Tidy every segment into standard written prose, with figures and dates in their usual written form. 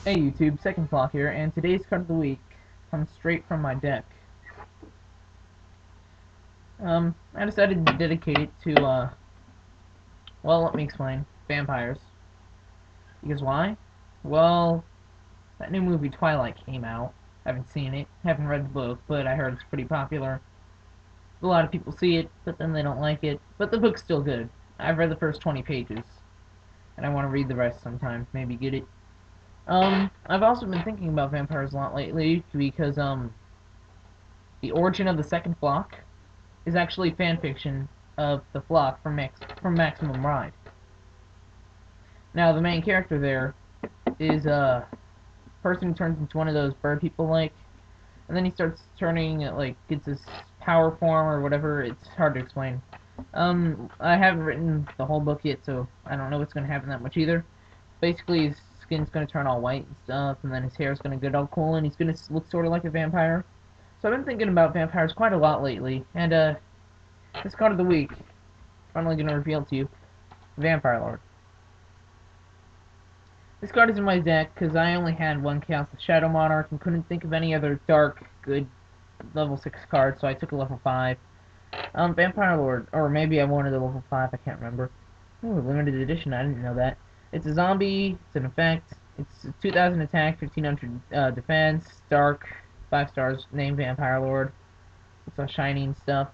Hey YouTube, Second Flock here, and today's card of the week comes straight from my deck. I decided to dedicate it to, well, let me explain, vampires. Because why? Well, that new movie Twilight came out. Haven't seen it, haven't read the book, but I heard it's pretty popular. A lot of people see it, but then they don't like it, but the book's still good. I've read the first 20 pages, and I want to read the rest sometime, maybe get it. I've also been thinking about vampires a lot lately, because, the origin of the second flock is actually fan fiction of the flock from Maximum Ride. Now, the main character there is a person who turns into one of those bird people like, and then he starts turning, like, gets his power form or whatever. It's hard to explain. I haven't written the whole book yet, so I don't know what's going to happen that much either. Basically, his skin's going to turn all white and stuff, and then his hair's going to get all cool, and he's going to look sort of like a vampire. So I've been thinking about vampires quite a lot lately, and, this card of the week, finally going to reveal to you, Vampire Lord. This card is in my deck because I only had one Chaos of Shadow Monarch and couldn't think of any other dark, good level 6 card, so I took a level 5. Vampire Lord, or maybe I wanted a level 5, I can't remember. Ooh, limited edition, I didn't know that. It's a zombie, it's an effect, it's 2000 attack, 1500 defense, dark, 5 stars, named Vampire Lord. It's all shiny and stuff.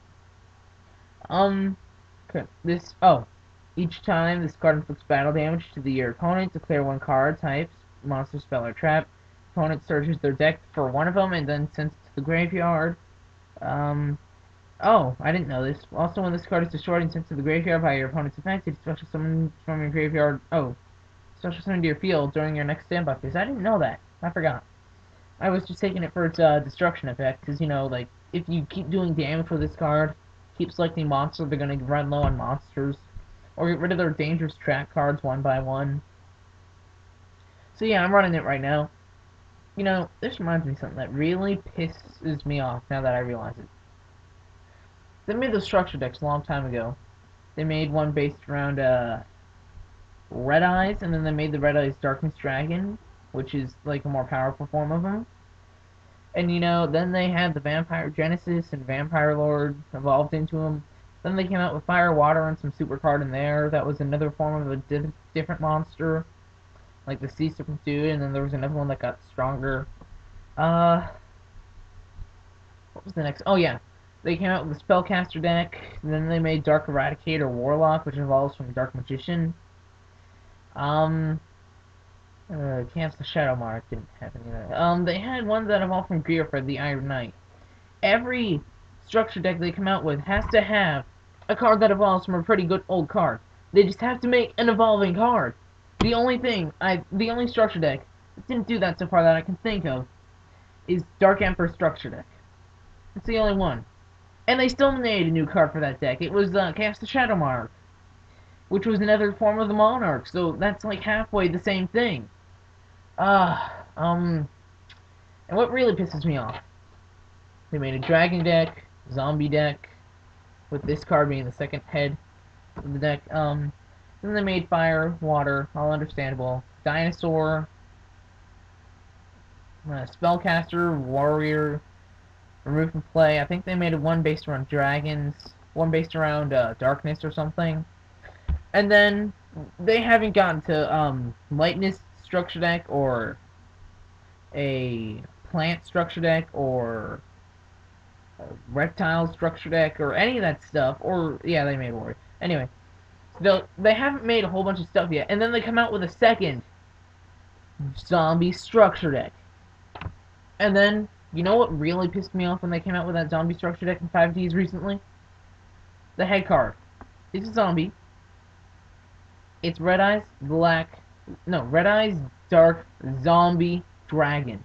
Each time this card inflicts battle damage to your opponent, declare one card, types, monster, spell, or trap. Opponent searches their deck for one of them and then sends it to the graveyard. I didn't know this. Also, when this card is destroyed and sent to the graveyard by your opponent's effect, it's special summon from your graveyard. Special summon to your field during your next standby phase. I didn't know that. I forgot. I was just taking it for its destruction effect, because, like, if you keep doing damage with this card, keep selecting monsters, they're going to run low on monsters. Or get rid of their dangerous track cards one by one. So yeah, I'm running it right now. This reminds me of something that really pisses me off now that I realize it. They made those structure decks a long time ago. They made one based around, Red Eyes, and then they made the Red Eyes Darkness Dragon, which is, like, a more powerful form of them. And, then they had the Vampire Genesis and Vampire Lord evolved into them. Then they came out with Fire, Water, and some super card in there. That was another form of a different monster, like the Sea Serpent dude, and then there was another one that got stronger. What was the next? Oh, yeah. They came out with the Spellcaster deck, and then they made Dark Eradicator Warlock, which evolves from Dark Magician. Cancel Shadow Monarch didn't have any of that. They had one that evolved from Gearford, the Iron Knight. Every structure deck they come out with has to have a card that evolves from a pretty good old card. They just have to make an evolving card. The only structure deck that didn't do that so far that I can think of is Dark Emperor structure deck. It's the only one. And they still made a new card for that deck. It was Cast the Shadow Monarch, which was another form of the Monarch, so that's like halfway the same thing. And what really pisses me off, they made a dragon deck, zombie deck, with this card being the second head of the deck. Then they made fire, water, all understandable. Dinosaur, spellcaster, warrior, remove from play. I think they made one based around dragons, one based around darkness or something. And then they haven't gotten to lightness structure deck or a plant structure deck or reptile structure deck or any of that stuff. Or yeah, they made warrior. Anyway, they haven't made a whole bunch of stuff yet, and then they come out with a second zombie structure deck. And then, you know what really pissed me off when they came out with that zombie structure deck in 5Ds recently? The head card. It's a zombie. It's Red Eyes Dark Zombie Dragon.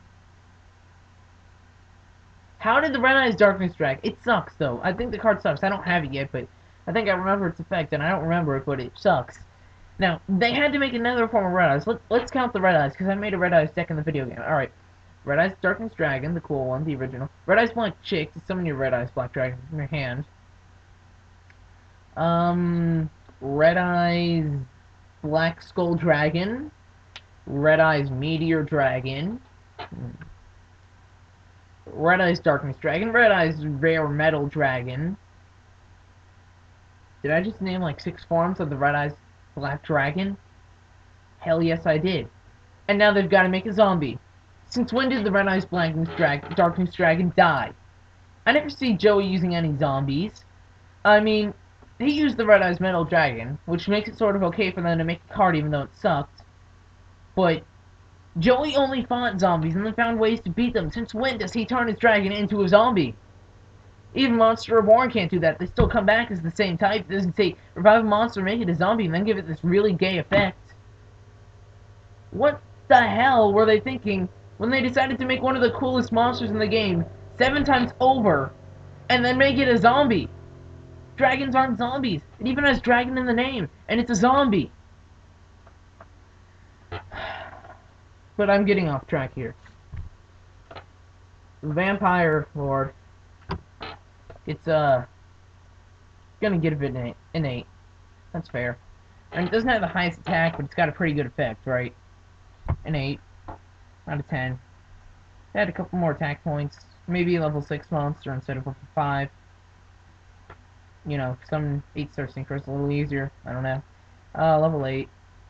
How did the Red Eyes Darkness drag? It sucks, though. I think the card sucks. I don't have it yet, but I think I remember its effect, and I don't remember it, but it sucks. Now, they had to make another form of Red Eyes. Let's count the Red Eyes, because I made a Red Eyes deck in the video game. Alright. Red Eyes Darkness Dragon, the cool one, the original. Red Eyes Black Chick, to summon your Red Eyes Black Dragon from your hand. Red Eyes Black Skull Dragon. Red Eyes Meteor Dragon, Red Eyes Darkness Dragon, Red Eyes Rare Metal Dragon. Did I just name like 6 forms of the Red Eyes Black Dragon? Hell yes I did. And now they've got to make a zombie. Since when did the Red Eyes Darkness Dragon die? I never see Joey using any zombies. I mean, he used the Red Eyes Metal Dragon, which makes it sort of okay for them to make a card even though it sucked. But Joey only fought zombies and then found ways to beat them. Since when does he turn his dragon into a zombie? Even Monster Reborn can't do that. They still come back as the same type. It doesn't say revive a monster, make it a zombie, and then give it this really gay effect. What the hell were they thinking when they decided to make one of the coolest monsters in the game 7 times over and then make it a zombie? Dragons aren't zombies. It even has dragon in the name, and it's a zombie. But I'm getting off track here. Vampire Lord. It's gonna give it an 8. That's fair. And it doesn't have the highest attack, but it's got a pretty good effect, right? An 8 out of 10. Had a couple more attack points. Maybe a level 6 monster instead of level 5. You know, some 8-star synchros a little easier. I don't know. Level 8.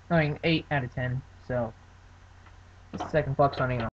I mean, 8 out of 10. So, it's the second Buck's running on.